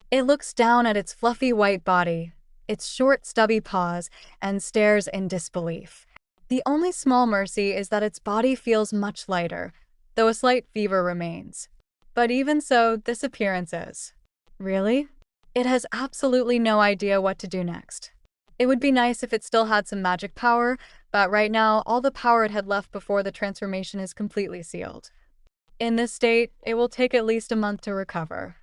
It looks down at its fluffy white body, its short, stubby paws, and stares in disbelief. The only small mercy is that its body feels much lighter, though a slight fever remains. But even so, this appearance is. Really? It has absolutely no idea what to do next. It would be nice if it still had some magic power, but right now, all the power it had left before the transformation is completely sealed. In this state, it will take at least a month to recover.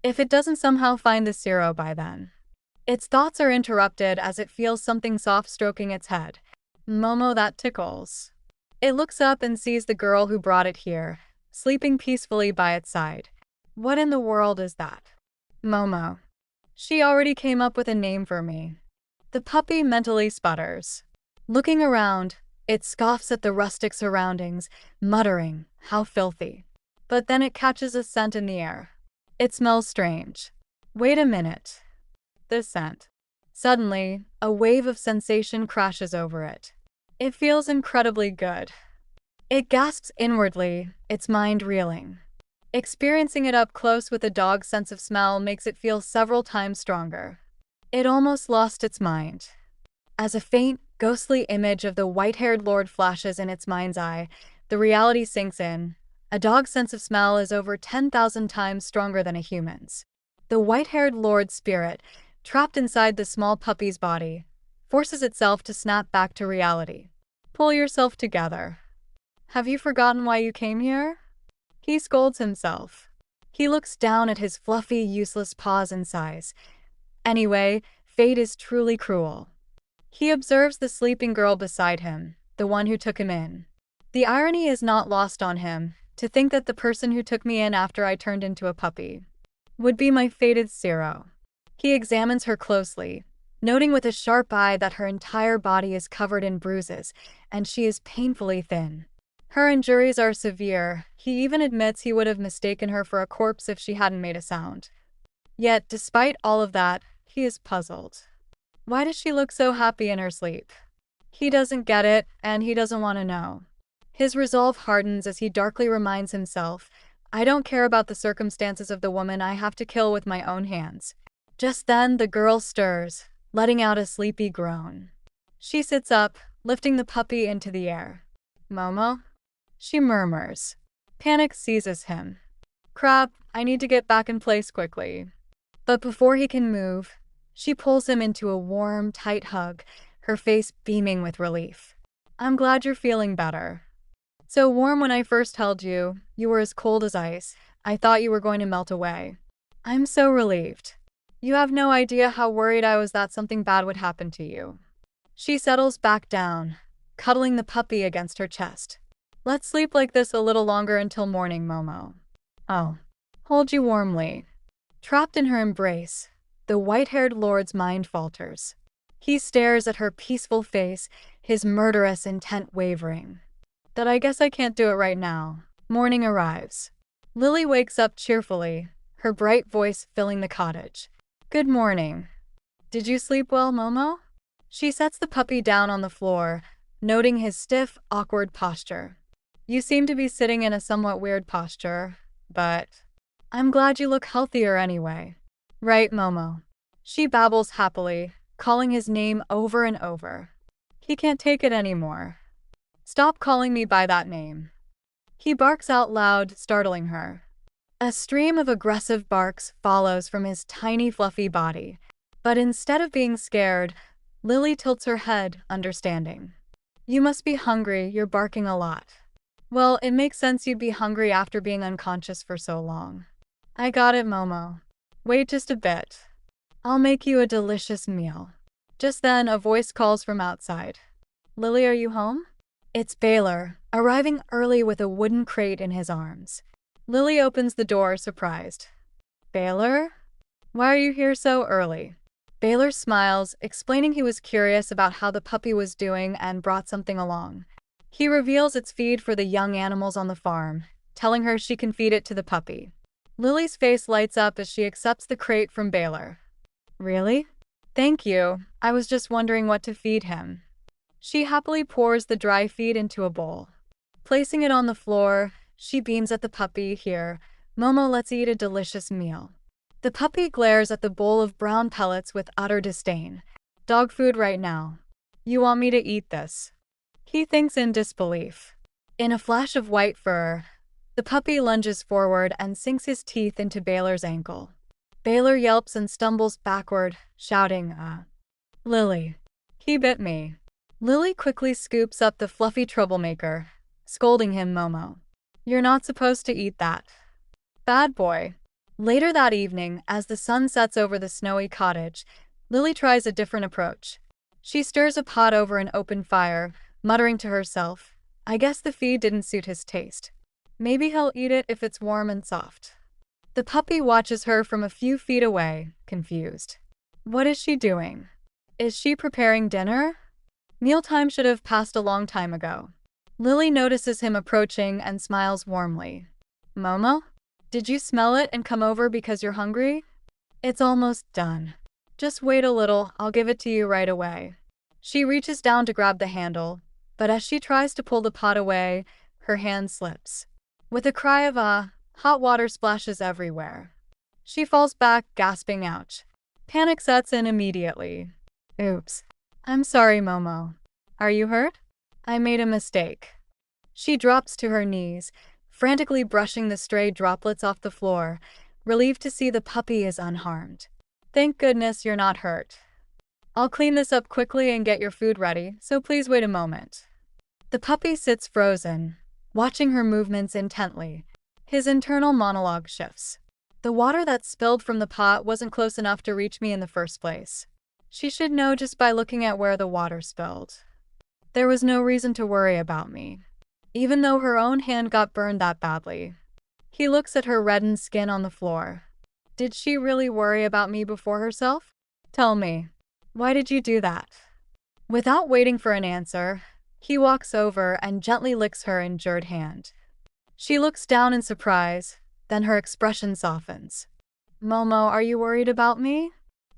If it doesn't somehow find the Zero by then. Its thoughts are interrupted as it feels something soft stroking its head. Momo, that tickles. It looks up and sees the girl who brought it here, sleeping peacefully by its side. What in the world is that? Momo. She already came up with a name for me. The puppy mentally sputters. Looking around, it scoffs at the rustic surroundings, muttering, "How filthy." But then it catches a scent in the air. It smells strange. Wait a minute. This scent. Suddenly, a wave of sensation crashes over it. It feels incredibly good. It gasps inwardly, its mind reeling. Experiencing it up close with a dog's sense of smell makes it feel several times stronger. It almost lost its mind. As a faint, ghostly image of the white-haired lord flashes in its mind's eye, the reality sinks in. A dog's sense of smell is over 10,000 times stronger than a human's. The white-haired lord's spirit, trapped inside the small puppy's body, forces itself to snap back to reality. Pull yourself together. Have you forgotten why you came here? He scolds himself. He looks down at his fluffy, useless paws and sighs. Anyway, fate is truly cruel. He observes the sleeping girl beside him, the one who took him in. The irony is not lost on him, to think that the person who took me in after I turned into a puppy would be my fated Zero. He examines her closely, noting with a sharp eye that her entire body is covered in bruises, and she is painfully thin. Her injuries are severe. He even admits he would have mistaken her for a corpse if she hadn't made a sound. Yet, despite all of that, he is puzzled. Why does she look so happy in her sleep? He doesn't get it, and he doesn't want to know. His resolve hardens as he darkly reminds himself, I don't care about the circumstances of the woman I have to kill with my own hands. Just then, the girl stirs, letting out a sleepy groan. She sits up, lifting the puppy into the air. Momo? She murmurs. Panic seizes him. Crap, I need to get back in place quickly. But before he can move, she pulls him into a warm, tight hug, her face beaming with relief. I'm glad you're feeling better. So warm when I first held you, you were as cold as ice. I thought you were going to melt away. I'm so relieved. You have no idea how worried I was that something bad would happen to you. She settles back down, cuddling the puppy against her chest. Let's sleep like this a little longer until morning, Momo. Oh. Hold you warmly. Trapped in her embrace, the white-haired lord's mind falters. He stares at her peaceful face, his murderous intent wavering. That I guess I can't do it right now. Morning arrives. Lily wakes up cheerfully, her bright voice filling the cottage. Good morning. Did you sleep well, Momo? She sets the puppy down on the floor, noting his stiff, awkward posture. You seem to be sitting in a somewhat weird posture, but I'm glad you look healthier anyway. Right, Momo. She babbles happily, calling his name over and over. He can't take it anymore. Stop calling me by that name. He barks out loud, startling her. A stream of aggressive barks follows from his tiny fluffy body, but instead of being scared, Lily tilts her head, understanding. You must be hungry, you're barking a lot. Well, it makes sense you'd be hungry after being unconscious for so long. I got it, Momo. Wait just a bit. I'll make you a delicious meal. Just then, a voice calls from outside. Lily, are you home? It's Baylor, arriving early with a wooden crate in his arms. Lily opens the door, surprised. Baylor? Why are you here so early? Baylor smiles, explaining he was curious about how the puppy was doing and brought something along. He reveals its feed for the young animals on the farm, telling her she can feed it to the puppy. Lily's face lights up as she accepts the crate from Baylor. Really? Thank you. I was just wondering what to feed him. She happily pours the dry feed into a bowl. Placing it on the floor, she beams at the puppy. Here, Momo, let's eat a delicious meal. The puppy glares at the bowl of brown pellets with utter disdain. Dog food right now. You want me to eat this? He thinks in disbelief. In a flash of white fur, the puppy lunges forward and sinks his teeth into Baylor's ankle. Baylor yelps and stumbles backward, shouting, Lily. He bit me. Lily quickly scoops up the fluffy troublemaker, scolding him, Momo. You're not supposed to eat that. Bad boy. Later that evening, as the sun sets over the snowy cottage, Lily tries a different approach. She stirs a pot over an open fire, muttering to herself, I guess the feed didn't suit his taste. Maybe he'll eat it if it's warm and soft. The puppy watches her from a few feet away, confused. What is she doing? Is she preparing dinner? Mealtime should have passed a long time ago. Lily notices him approaching and smiles warmly. Momo? Did you smell it and come over because you're hungry? It's almost done. Just wait a little, I'll give it to you right away. She reaches down to grab the handle, but as she tries to pull the pot away, her hand slips. With a cry of hot water splashes everywhere. She falls back, gasping ouch. Panic sets in immediately. Oops. I'm sorry, Momo. Are you hurt? I made a mistake. She drops to her knees, frantically brushing the stray droplets off the floor, relieved to see the puppy is unharmed. Thank goodness you're not hurt. I'll clean this up quickly and get your food ready, so please wait a moment. The puppy sits frozen, watching her movements intently. His internal monologue shifts. The water that spilled from the pot wasn't close enough to reach me in the first place. She should know just by looking at where the water spilled. There was no reason to worry about me, even though her own hand got burned that badly. He looks at her reddened skin on the floor. Did she really worry about me before herself? Tell me, why did you do that? Without waiting for an answer, he walks over and gently licks her injured hand. She looks down in surprise, then her expression softens. Momo, are you worried about me?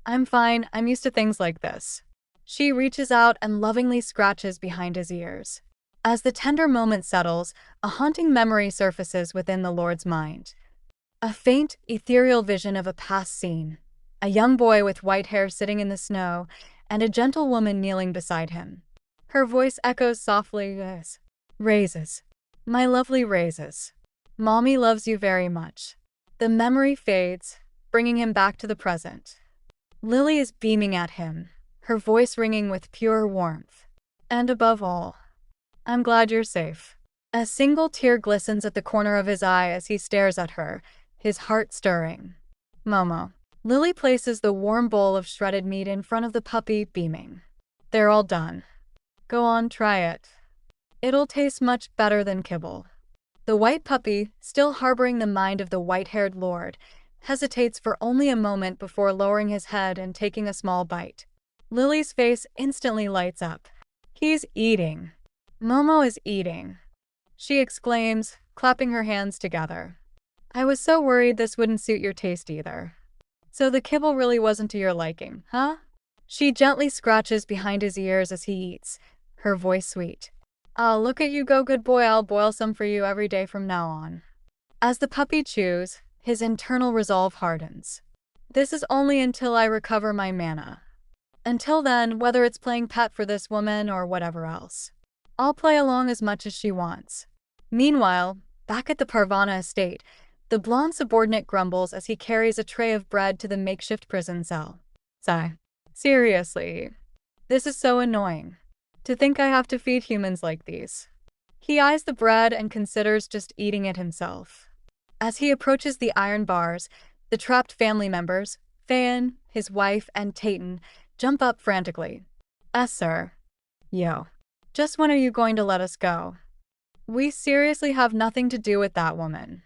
I'm fine, I'm used to things like this. She reaches out and lovingly scratches behind his ears. As the tender moment settles, a haunting memory surfaces within the Lord's mind. A faint, ethereal vision of a past scene. A young boy with white hair sitting in the snow, and a gentle woman kneeling beside him. Her voice echoes softly, Raises. My lovely Raises. Mommy loves you very much. The memory fades, bringing him back to the present. Lily is beaming at him, her voice ringing with pure warmth. And above all, I'm glad you're safe. A single tear glistens at the corner of his eye as he stares at her, his heart stirring. Momo. Lily places the warm bowl of shredded meat in front of the puppy, beaming. They're all done. Go on, try it. It'll taste much better than kibble. The white puppy, still harboring the mind of the white-haired lord, hesitates for only a moment before lowering his head and taking a small bite. Lily's face instantly lights up. He's eating. Momo is eating. She exclaims, clapping her hands together. I was so worried this wouldn't suit your taste either. So the kibble really wasn't to your liking, huh? She gently scratches behind his ears as he eats, her voice sweet. Oh, look at you go, good boy, I'll boil some for you every day from now on. As the puppy chews, his internal resolve hardens. This is only until I recover my mana. Until then, whether it's playing pet for this woman or whatever else, I'll play along as much as she wants. Meanwhile, back at the Parvana estate, the blonde subordinate grumbles as he carries a tray of bread to the makeshift prison cell. Sigh. Seriously. This is so annoying. To think I have to feed humans like these. He eyes the bread and considers just eating it himself. As he approaches the iron bars, the trapped family members, Fan, his wife, and Tayton, jump up frantically. Sir. Yo. Just when are you going to let us go? We seriously have nothing to do with that woman.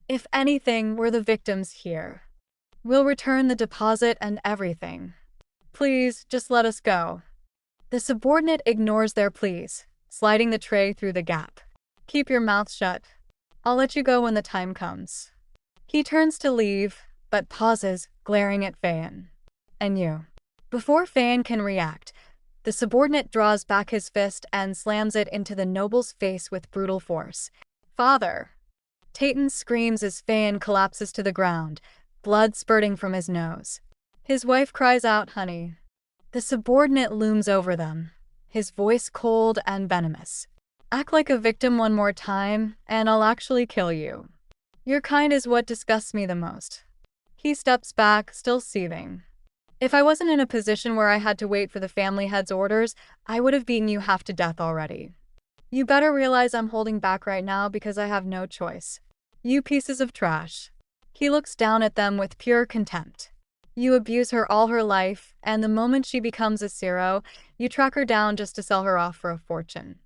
If anything, we're the victims here. We'll return the deposit and everything. Please, just let us go. The subordinate ignores their pleas, sliding the tray through the gap. Keep your mouth shut. I'll let you go when the time comes. He turns to leave, but pauses, glaring at Fan. And you. Before Fan can react, the subordinate draws back his fist and slams it into the noble's face with brutal force. Father! Tayton screams as Fan collapses to the ground, blood spurting from his nose. His wife cries out, "Honey." The subordinate looms over them, his voice cold and venomous. "Act like a victim one more time, and I'll actually kill you. Your kind is what disgusts me the most." He steps back, still seething. "If I wasn't in a position where I had to wait for the family head's orders, I would have beaten you half to death already. You better realize I'm holding back right now because I have no choice. You pieces of trash." He looks down at them with pure contempt. "You abuse her all her life, and the moment she becomes a Zero, you track her down just to sell her off for a fortune."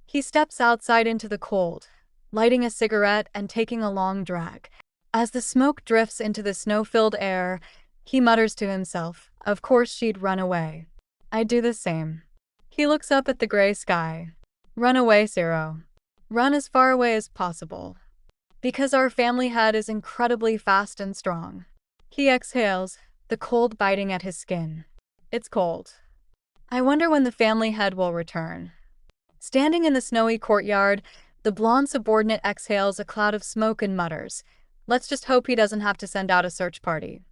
He steps outside into the cold, lighting a cigarette and taking a long drag. As the smoke drifts into the snow-filled air, he mutters to himself, "Of course she'd run away. I'd do the same." He looks up at the gray sky. "Run away, Zero. Run as far away as possible. Because our family head is incredibly fast and strong." He exhales, the cold biting at his skin. It's cold. I wonder when the family head will return. Standing in the snowy courtyard, the blonde subordinate exhales a cloud of smoke and mutters, "Let's just hope he doesn't have to send out a search party."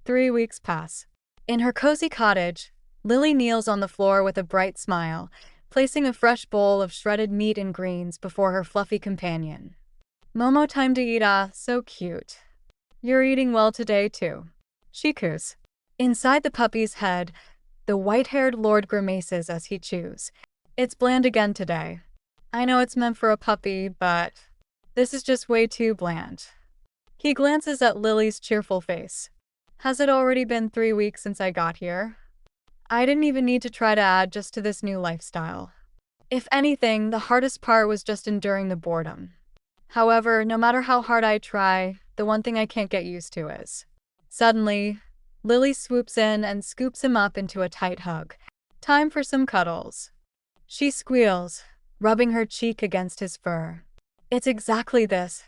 3 weeks pass. In her cozy cottage, Lily kneels on the floor with a bright smile, placing a fresh bowl of shredded meat and greens before her fluffy companion. "Momo, time to eat, ah, so cute. You're eating well today, too." She coos. Inside the puppy's head, the white-haired lord grimaces as he chews. "It's bland again today. I know it's meant for a puppy, but this is just way too bland." He glances at Lily's cheerful face. "Has it already been 3 weeks since I got here? I didn't even need to try to add just to this new lifestyle. If anything, the hardest part was just enduring the boredom. However, no matter how hard I try, the one thing I can't get used to is..." Suddenly, Lily swoops in and scoops him up into a tight hug. "Time for some cuddles." She squeals, rubbing her cheek against his fur. It's exactly this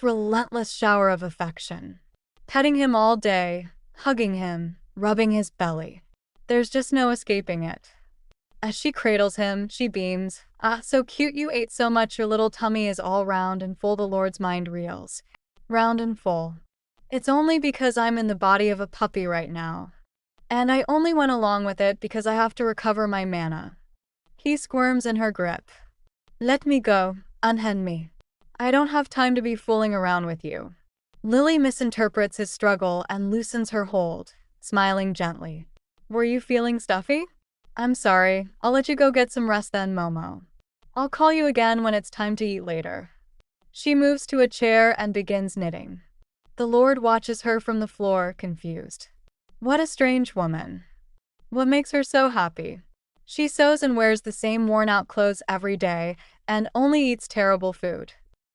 relentless shower of affection. Petting him all day, hugging him, rubbing his belly. There's just no escaping it. As she cradles him, she beams. "Ah, so cute, you ate so much your little tummy is all round and full." The Lord's mind reels. Round and full. It's only because I'm in the body of a puppy right now. And I only went along with it because I have to recover my mana." He squirms in her grip. "Let me go, unhand me. I don't have time to be fooling around with you." Lily misinterprets his struggle and loosens her hold, smiling gently. "Were you feeling stuffy? I'm sorry, I'll let you go get some rest then, Momo. I'll call you again when it's time to eat later." She moves to a chair and begins knitting. The Lord watches her from the floor, confused. What a strange woman. What makes her so happy? She sews and wears the same worn-out clothes every day and only eats terrible food.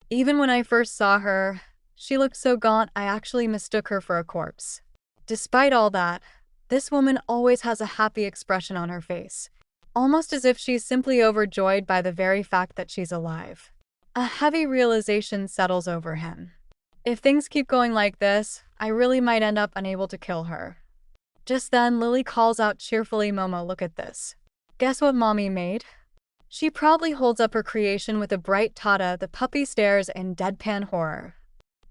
Even when I first saw her, she looked so gaunt I actually mistook her for a corpse. Despite all that, this woman always has a happy expression on her face, almost as if she's simply overjoyed by the very fact that she's alive. A heavy realization settles over him. If things keep going like this, I really might end up unable to kill her. Just then, Lily calls out cheerfully, "Momo, look at this. Guess what Mommy made?" She proudly holds up her creation with a bright Tata. The puppy stares in deadpan horror.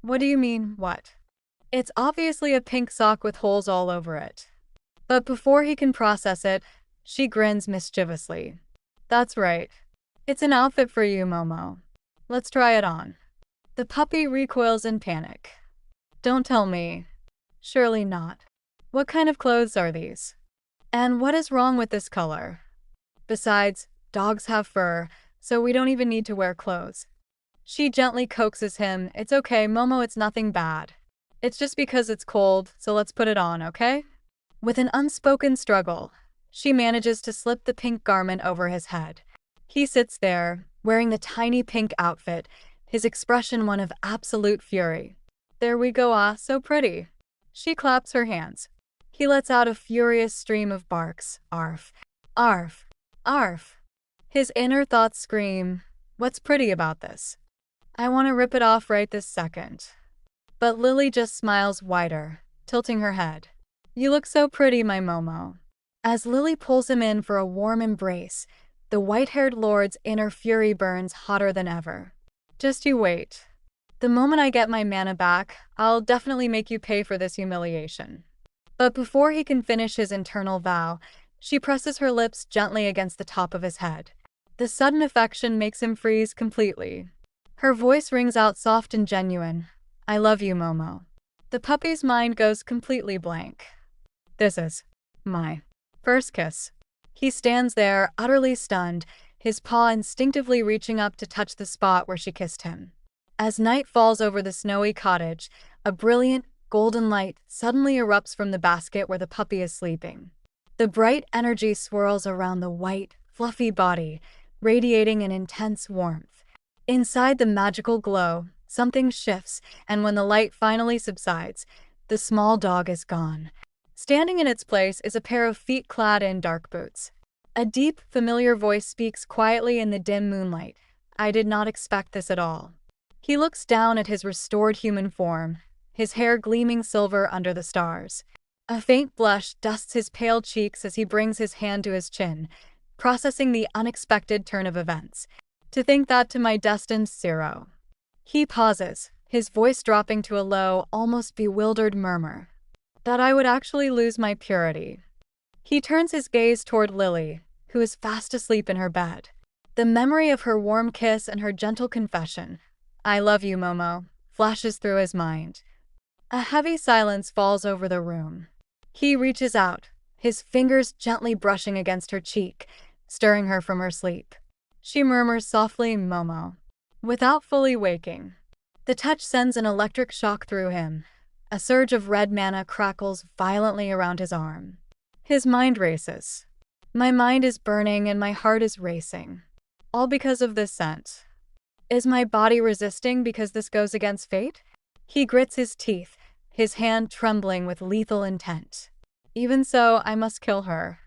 "What do you mean, what?" It's obviously a pink sock with holes all over it. But before he can process it, she grins mischievously. "That's right. It's an outfit for you, Momo. Let's try it on." The puppy recoils in panic. "Don't tell me." "Surely not. What kind of clothes are these? And what is wrong with this color? Besides, dogs have fur, so we don't even need to wear clothes." She gently coaxes him. "It's okay, Momo, it's nothing bad. It's just because it's cold, so let's put it on, okay?" With an unspoken struggle, she manages to slip the pink garment over his head. He sits there, wearing the tiny pink outfit, his expression one of absolute fury. "There we go, ah, so pretty." She claps her hands. He lets out a furious stream of barks. Arf, arf, arf. His inner thoughts scream, "What's pretty about this? I want to rip it off right this second." But Lily just smiles wider, tilting her head. "You look so pretty, my Momo." As Lily pulls him in for a warm embrace, the white-haired lord's inner fury burns hotter than ever. "Just you wait." The moment I get my mana back, I'll definitely make you pay for this humiliation. But before he can finish his internal vow, she presses her lips gently against the top of his head. The sudden affection makes him freeze completely. Her voice rings out soft and genuine. I love you, Momo. The puppy's mind goes completely blank. This is my first kiss. He stands there, utterly stunned, his paw instinctively reaching up to touch the spot where she kissed him. As night falls over the snowy cottage, a brilliant, golden light suddenly erupts from the basket where the puppy is sleeping. The bright energy swirls around the white, fluffy body, radiating an intense warmth. Inside the magical glow, something shifts, and when the light finally subsides, the small dog is gone. Standing in its place is a pair of feet clad in dark boots. A deep, familiar voice speaks quietly in the dim moonlight. I did not expect this at all. He looks down at his restored human form, his hair gleaming silver under the stars. A faint blush dusts his pale cheeks as he brings his hand to his chin, processing the unexpected turn of events. To think that to my destined Zero. He pauses, his voice dropping to a low, almost bewildered murmur. That I would actually lose my purity. He turns his gaze toward Lily, who is fast asleep in her bed. The memory of her warm kiss and her gentle confession, I love you, Momo, flashes through his mind. A heavy silence falls over the room. He reaches out, his fingers gently brushing against her cheek, stirring her from her sleep. She murmurs softly, Momo, without fully waking. The touch sends an electric shock through him. A surge of red mana crackles violently around his arm. His mind races. My mind is burning and my heart is racing. All because of this scent. Is my body resisting because this goes against fate? He grits his teeth, his hand trembling with lethal intent. Even so, I must kill her.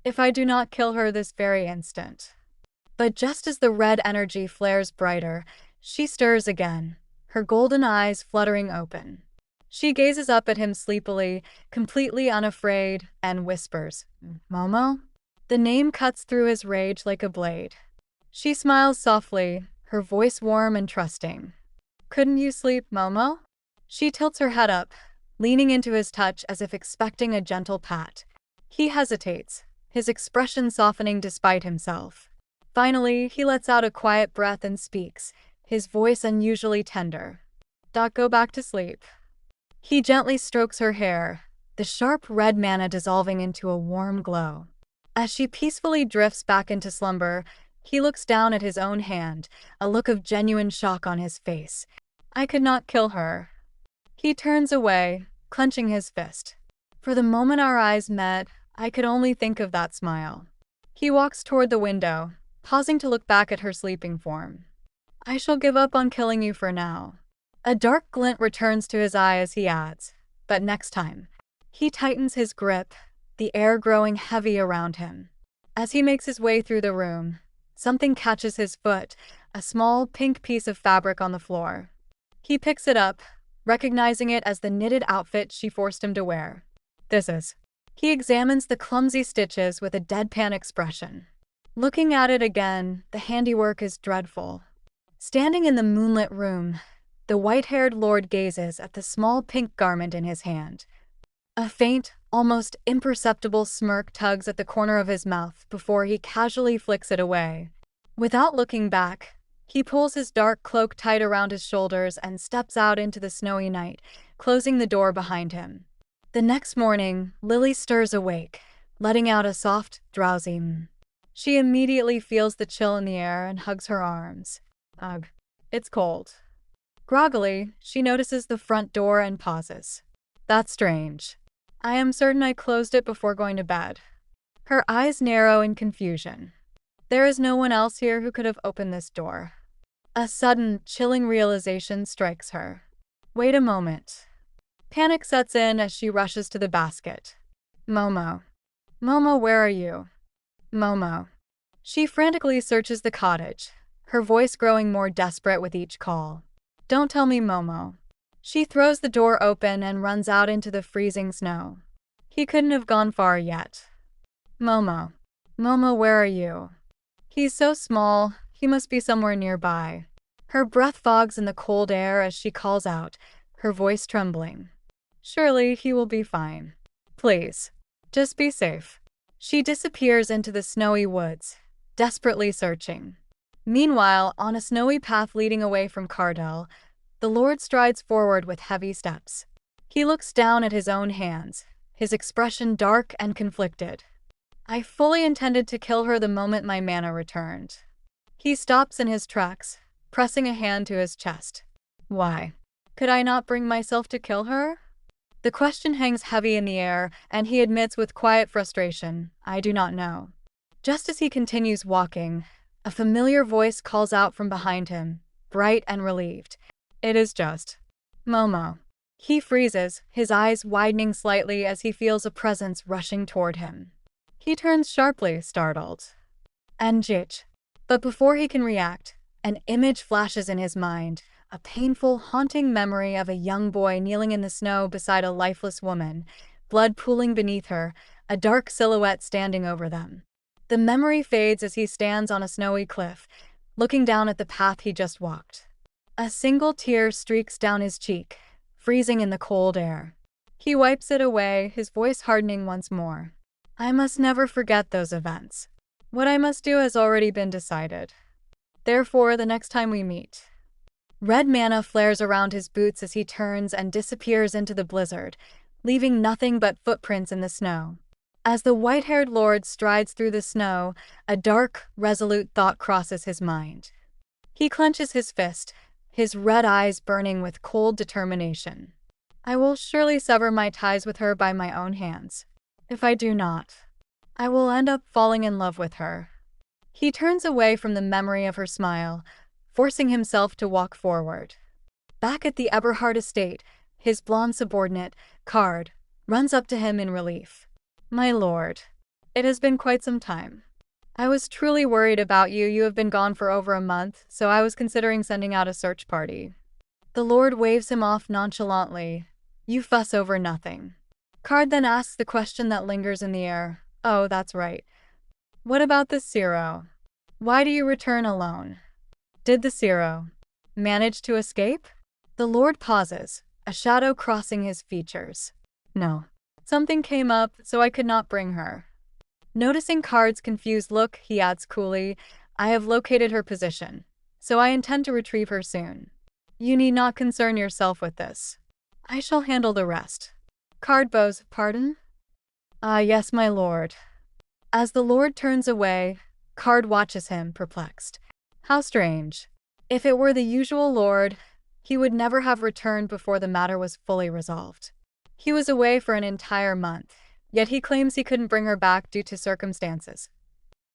If I do not kill her this very instant. But just as the red energy flares brighter, she stirs again, her golden eyes fluttering open. She gazes up at him sleepily, completely unafraid, and whispers, Momo? The name cuts through his rage like a blade. She smiles softly, her voice warm and trusting. Couldn't you sleep, Momo? She tilts her head up, leaning into his touch as if expecting a gentle pat. He hesitates, his expression softening despite himself. Finally, he lets out a quiet breath and speaks, his voice unusually tender. Go back to sleep. He gently strokes her hair, the sharp red mana dissolving into a warm glow. As she peacefully drifts back into slumber, he looks down at his own hand, a look of genuine shock on his face. I could not kill her. He turns away, clenching his fist. For the moment our eyes met, I could only think of that smile. He walks toward the window, pausing to look back at her sleeping form. I shall give up on killing you for now. A dark glint returns to his eye as he adds, but next time. He tightens his grip, the air growing heavy around him. As he makes his way through the room, something catches his foot, a small pink piece of fabric on the floor. He picks it up, recognizing it as the knitted outfit she forced him to wear. This is. He examines the clumsy stitches with a deadpan expression. Looking at it again, the handiwork is dreadful. Standing in the moonlit room, the white-haired lord gazes at the small pink garment in his hand. A faint, almost imperceptible smirk tugs at the corner of his mouth before he casually flicks it away. Without looking back, he pulls his dark cloak tight around his shoulders and steps out into the snowy night, closing the door behind him. The next morning, Lily stirs awake, letting out a soft, drowsy She immediately feels the chill in the air and hugs her arms. Ugh, it's cold. Groggily, she notices the front door and pauses. That's strange. I am certain I closed it before going to bed. Her eyes narrow in confusion. There is no one else here who could have opened this door. A sudden, chilling realization strikes her. Wait a moment. Panic sets in as she rushes to the basket. Momo. Momo, where are you? Momo. She frantically searches the cottage, her voice growing more desperate with each call. Don't tell me, Momo. She throws the door open and runs out into the freezing snow. He couldn't have gone far yet. Momo. Momo, where are you? He's so small, he must be somewhere nearby. Her breath fogs in the cold air as she calls out, her voice trembling. Surely he will be fine. Please, just be safe. She disappears into the snowy woods, desperately searching. Meanwhile, on a snowy path leading away from Cardel, the Lord strides forward with heavy steps. He looks down at his own hands, his expression dark and conflicted. I fully intended to kill her the moment my mana returned. He stops in his tracks, pressing a hand to his chest. Why? Could I not bring myself to kill her? The question hangs heavy in the air, and he admits with quiet frustration, I do not know. Just as he continues walking, a familiar voice calls out from behind him, bright and relieved. It is just Momo. He freezes, his eyes widening slightly as he feels a presence rushing toward him. He turns sharply, startled. Anjich. But before he can react, an image flashes in his mind, a painful, haunting memory of a young boy kneeling in the snow beside a lifeless woman, blood pooling beneath her, a dark silhouette standing over them. The memory fades as he stands on a snowy cliff, looking down at the path he just walked. A single tear streaks down his cheek, freezing in the cold air. He wipes it away, his voice hardening once more. I must never forget those events. What I must do has already been decided. Therefore, the next time we meet. Red mana flares around his boots as he turns and disappears into the blizzard, leaving nothing but footprints in the snow. As the white-haired lord strides through the snow, a dark, resolute thought crosses his mind. He clenches his fist, his red eyes burning with cold determination. I will surely sever my ties with her by my own hands. If I do not, I will end up falling in love with her. He turns away from the memory of her smile, forcing himself to walk forward. Back at the Eberhardt estate, his blonde subordinate, Card, runs up to him in relief. My lord, it has been quite some time. I was truly worried about you. You have been gone for over a month, so I was considering sending out a search party. The lord waves him off nonchalantly. You fuss over nothing. Card then asks the question that lingers in the air. Oh, that's right. What about the Zero? Why do you return alone? Did the Zero manage to escape? The lord pauses, a shadow crossing his features. No. Something came up, so I could not bring her. Noticing Card's confused look, he adds coolly, I have located her position, so I intend to retrieve her soon. You need not concern yourself with this. I shall handle the rest. Card bows, pardon? Ah, yes, my lord. As the lord turns away, Card watches him, perplexed. How strange. If it were the usual lord, he would never have returned before the matter was fully resolved. He was away for an entire month, yet he claims he couldn't bring her back due to circumstances.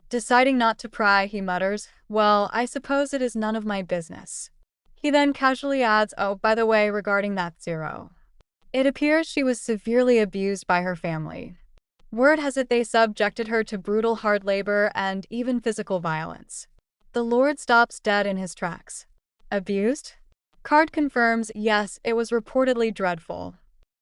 Deciding not to pry, he mutters, well, I suppose it is none of my business. He then casually adds, oh, by the way, regarding that Zero. It appears she was severely abused by her family. Word has it they subjected her to brutal hard labor and even physical violence. The lord stops dead in his tracks. Abused? Card confirms, yes, it was reportedly dreadful.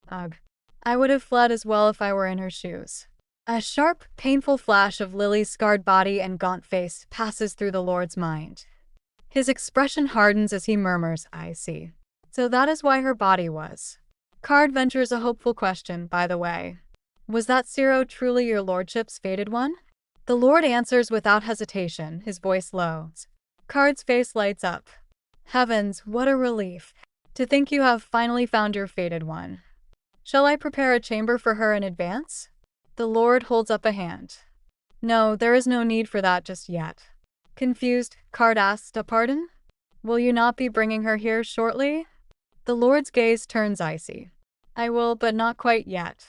Ugh. I would have fled as well if I were in her shoes. A sharp, painful flash of Lily's scarred body and gaunt face passes through the lord's mind. His expression hardens as he murmurs, I see. So that is why her body was. Card ventures a hopeful question, by the way. Was that Zero truly your lordship's fated one? The lord answers without hesitation, his voice low. Card's face lights up. Heavens, what a relief. To think you have finally found your fated one. Shall I prepare a chamber for her in advance? The lord holds up a hand. No, there is no need for that just yet. Confused, Card asks a pardon? Will you not be bringing her here shortly? The lord's gaze turns icy. I will, but not quite yet.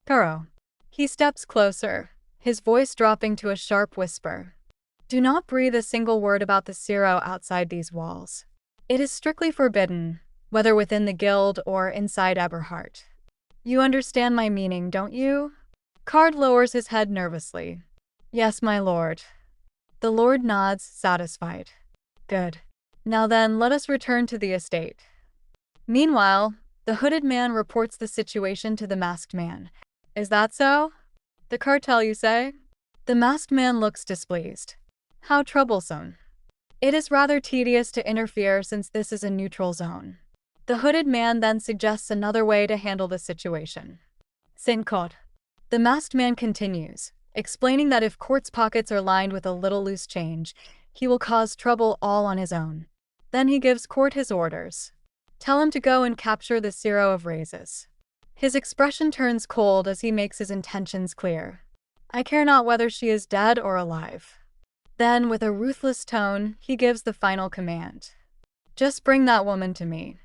Kuro. He steps closer, his voice dropping to a sharp whisper. Do not breathe a single word about the Zero outside these walls. It is strictly forbidden, whether within the guild or inside Eberhardt. You understand my meaning, don't you? Card lowers his head nervously. Yes, my lord. The lord nods, satisfied. Good. Now then, let us return to the estate. Meanwhile, the hooded man reports the situation to the masked man. Is that so? The cartel, you say? The masked man looks displeased. How troublesome. It is rather tedious to interfere since this is a neutral zone. The hooded man then suggests another way to handle the situation. Sinkot. The masked man continues, explaining that if Court's pockets are lined with a little loose change, he will cause trouble all on his own. Then he gives Court his orders. Tell him to go and capture the Zero of Raises. His expression turns cold as he makes his intentions clear. I care not whether she is dead or alive. Then, with a ruthless tone, he gives the final command. Just bring that woman to me.